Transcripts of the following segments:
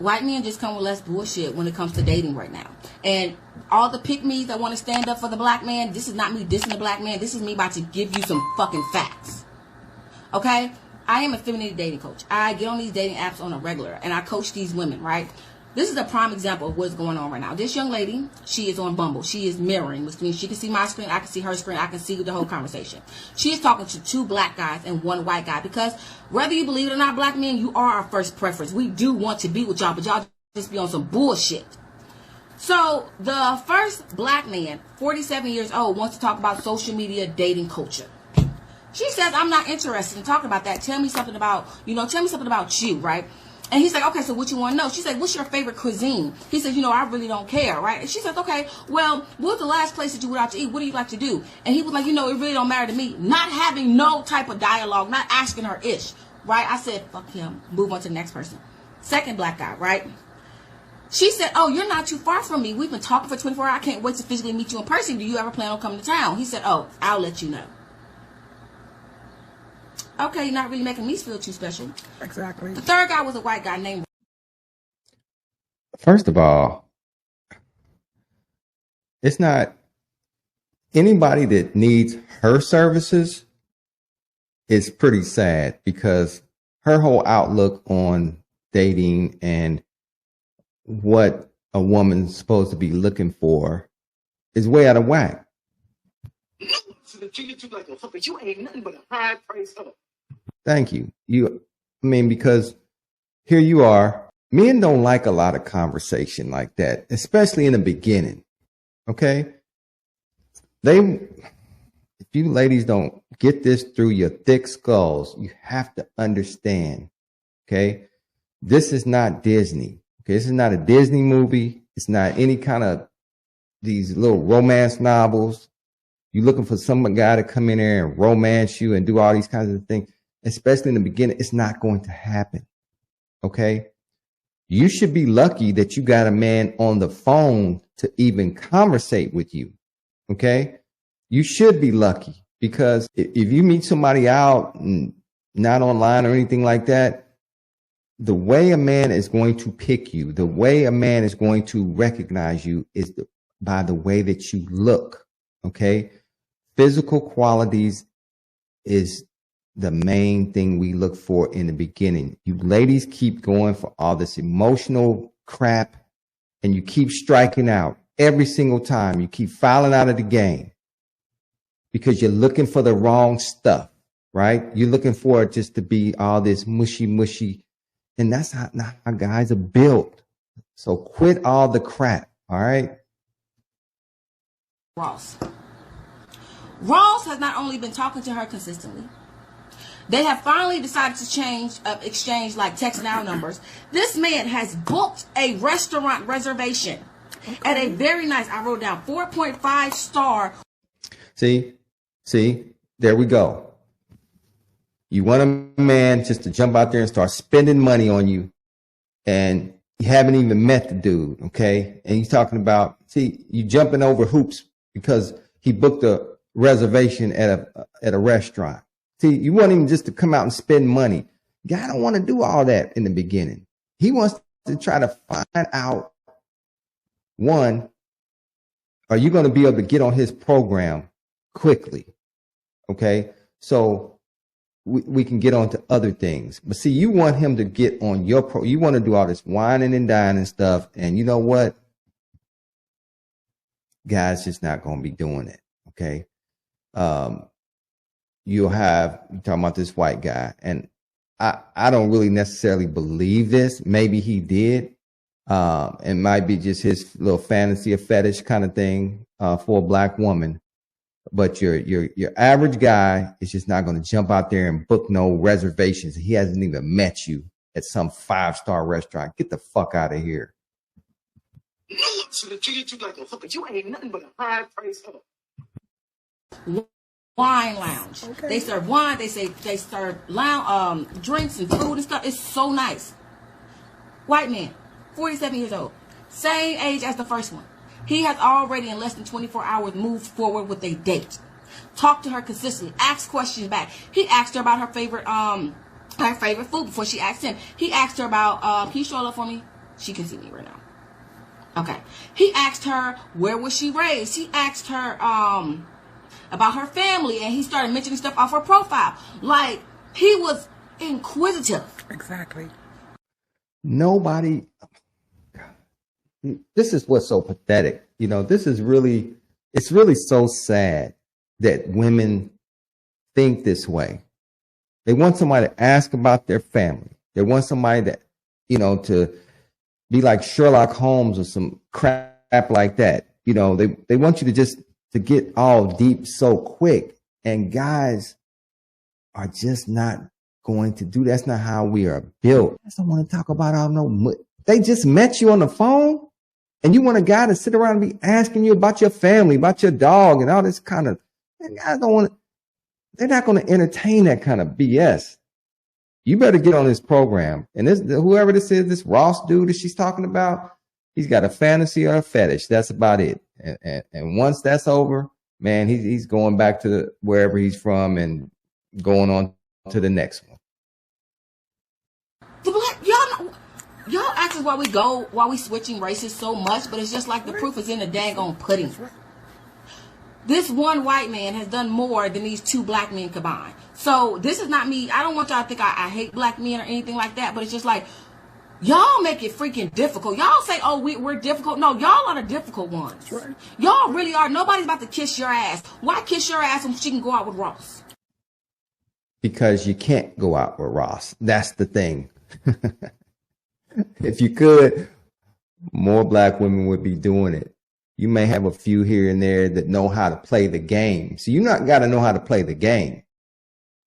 white men just come with less bullshit when it comes to dating right now. And all the pick-me's that want to stand up for the black man, this is not me dissing the black man. This is me about to give you some fucking facts. Okay? I am a femininity dating coach. I get on these dating apps on a regular, and I coach these women, right? This is a prime example of what's going on right now. This young lady, she is on Bumble. She is mirroring, which means she can see my screen, I can see her screen, I can see the whole conversation. She is talking to 2 black guys and 1 white guy, because whether you believe it or not, black men, you are our first preference. We do want to be with y'all, but y'all just be on some bullshit. So the first black man, 47 years old, wants to talk about social media dating culture. She says, I'm not interested in talking about that. Tell me something about you, right? And he's like, okay, so what you want to know? She said, what's your favorite cuisine? He said, I really don't care, right? And she said, okay, well, what was the last place that you went out to eat? What do you like to do? And he was like, it really don't matter to me. Not having no type of dialogue, not asking her ish, right? I said, fuck him. Move on to the next person. Second black guy, right? She said, oh, you're not too far from me. We've been talking for 24 hours. I can't wait to physically meet you in person. Do you ever plan on coming to town? He said, oh, I'll let you know. Okay, you're not really making me feel too special. Exactly. The third guy was a white guy named... First of all, it's not anybody that needs her services is pretty sad, because her whole outlook on dating and what a woman's supposed to be looking for is way out of whack. You ain't nothing but a high price up. Thank you. Because here you are. Men don't like a lot of conversation like that, especially in the beginning. Okay? If you ladies don't get this through your thick skulls, you have to understand. Okay? This is not Disney. Okay? This is not a Disney movie. It's not any kind of these little romance novels. You're looking for some guy to come in there and romance you and do all these kinds of things, especially in the beginning. It's not going to happen. Okay? You should be lucky that you got a man on the phone to even conversate with you. Okay? You should be lucky, because if you meet somebody out and not online or anything like that, the way a man is going to pick you, the way a man is going to recognize you is by the way that you look. Okay? Physical qualities is the main thing we look for in the beginning. You ladies keep going for all this emotional crap, and you keep striking out every single time. You keep fouling out of the game because you're looking for the wrong stuff, right? You're looking for it just to be all this mushy, and that's not how guys are built. So quit all the crap, all right? Ross has not only been talking to her consistently, they have finally decided to exchange like text now numbers. This man has booked a restaurant reservation at a very nice, I wrote down 4.5 star. See, there we go. You want a man just to jump out there and start spending money on you, and you haven't even met the dude, okay? And he's talking about, you jumping over hoops because he booked a reservation at a restaurant. See, you want him just to come out and spend money. Guy don't want to do all that in the beginning. He wants to try to find out, one, are you going to be able to get on his program quickly? Okay, so we can get on to other things. But see, you want him to get on your you want to do all this whining and dining stuff. And you know what? Guys just not going to be doing it. Okay. You're talking about this white guy, and I don't really necessarily believe this. Maybe he did. It might be just his little fantasy or fetish kind of thing for a black woman. But your average guy is just not going to jump out there and book no reservations. He hasn't even met you at some 5-star restaurant. Get the fuck out of here. You ain't nothing but a high price up. Wine lounge. Okay. They serve wine. They serve lounge, drinks and food and stuff. It's so nice. White man, 47 years old, same age as the first one. He has already in less than 24 hours moved forward with a date. Talked to her consistently. Asked questions back. He asked her about her favorite food before she asked him. He asked her about, can you show it up for me? She can see me right now. Okay. He asked her, where was she raised? He asked her about her family, and he started mentioning stuff off her profile. Like, he was inquisitive. Exactly. Nobody, this is what's so pathetic. You know, this is really, it's really so sad that women think this way. They want somebody to ask about their family. They want somebody that, you know, to be like Sherlock Holmes or some crap like that. You know, they want you to just to get all deep so quick. And guys are just not going to do. That's not how we are built. I don't want to talk about, I don't know. They just met you on the phone and you want a guy to sit around and be asking you about your family, about your dog and all this kind of, guys don't want to, they're not going to entertain that kind of BS. You better get on this program. And this, whoever this is, this Ross dude that she's talking about, he's got a fantasy or a fetish. That's about it. And once that's over, man, he's going back to wherever he's from and going on to the next one. Y'all ask us why we switching races so much, but it's just like the proof is in the daggone pudding. This one white man has done more than these two black men combined. So this is not me. I don't want y'all to think I hate black men or anything like that, but it's just like, y'all make it freaking difficult. Y'all say, oh, we're difficult. No, y'all are the difficult ones. Right. Y'all really are. Nobody's about to kiss your ass. Why kiss your ass when she can go out with Ross? Because you can't go out with Ross. That's the thing. If you could, more black women would be doing it. You may have a few here and there that know how to play the game. So you not got to know how to play the game.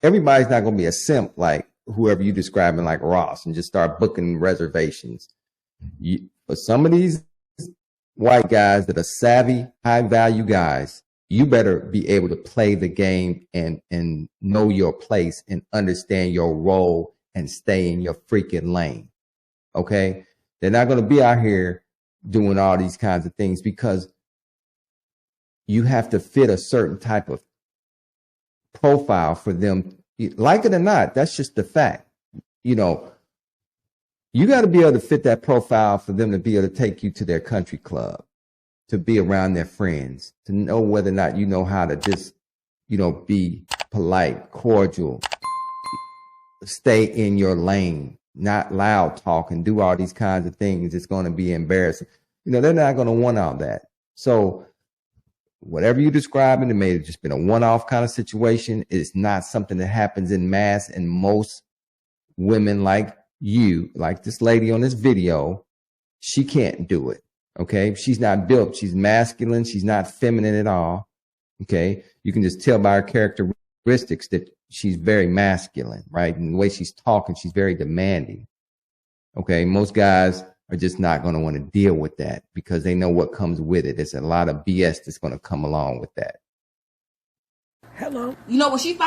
Everybody's not going to be a simp like whoever you describing like Ross and just start booking reservations. For some of these white guys that are savvy, high value guys, you better be able to play the game and know your place and understand your role and stay in your freaking lane. Okay. They're not going to be out here doing all these kinds of things because you have to fit a certain type of profile for them. Like it or not, that's just the fact. You know, you got to be able to fit that profile for them to be able to take you to their country club, to be around their friends, to know whether or not you know how to just, you know, be polite, cordial, stay in your lane, not loud talk and do all these kinds of things. It's going to be embarrassing. You know, they're not going to want all that. So whatever you're describing, it may have just been a one-off kind of situation. It's not something that happens in mass. And most women like you, like this lady on this video, she can't do it. Okay. She's not built. She's masculine. She's not feminine at all. Okay. You can just tell by her characteristics that she's very masculine, right? And the way she's talking, she's very demanding. Okay. Most guys are just not going to want to deal with that because they know what comes with it. There's a lot of BS that's going to come along with that. Hello. You know, when she's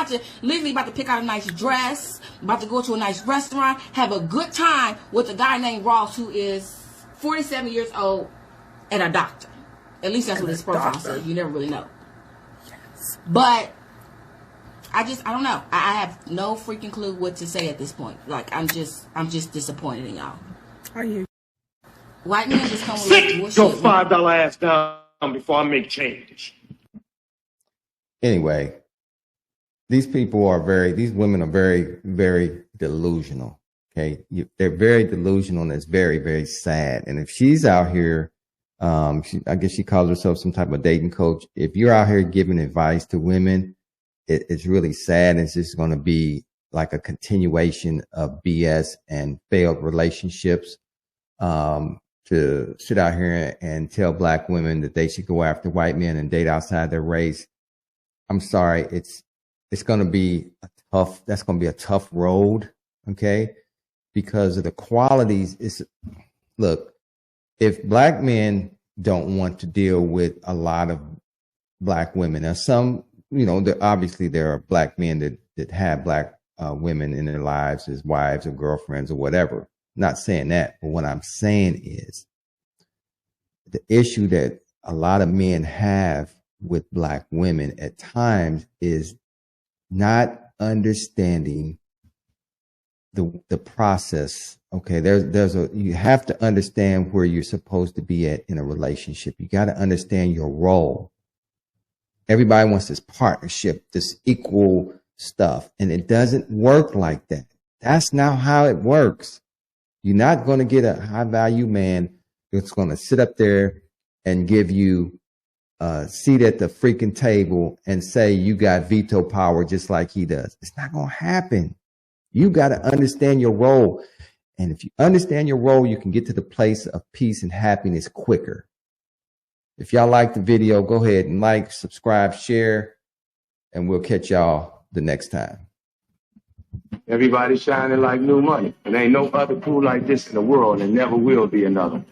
literally about to pick out a nice dress, about to go to a nice restaurant, have a good time with a guy named Ross who is 47 years old and a doctor. At least that's what his profile says. You never really know. Yes. But I don't know. I have no freaking clue what to say at this point. Like, I'm just disappointed in y'all. Are you? White men just come with Sit bullshit. your $5 ass down before I make change. Anyway, these women are very, very delusional. Okay. They're very delusional and it's very, very sad. And if she's out here, I guess she calls herself some type of dating coach. If you're out here giving advice to women, it's really sad. It's just going to be like a continuation of BS and failed relationships. To sit out here and tell black women that they should go after white men and date outside their race. I'm sorry. It's going to be that's going to be a tough road. Okay. Because of the qualities. Look, if black men don't want to deal with a lot of black women, now some, you know, obviously there are black men that have black women in their lives as wives or girlfriends or whatever. Not saying that, but what I'm saying is the issue that a lot of men have with black women at times is not understanding the process Okay, you have to understand where you're supposed to be at in a relationship. You got to understand your role. Everybody wants this partnership, this equal stuff, and it doesn't work like that. That's not how it works. You're not going to get a high value man that's going to sit up there and give you a seat at the freaking table and say you got veto power just like he does. It's not going to happen. You got to understand your role. And if you understand your role, you can get to the place of peace and happiness quicker. If y'all like the video, go ahead and like, subscribe, share, and we'll catch y'all the next time. Everybody shining like new money. And ain't no other crew like this in the world, and never will be another.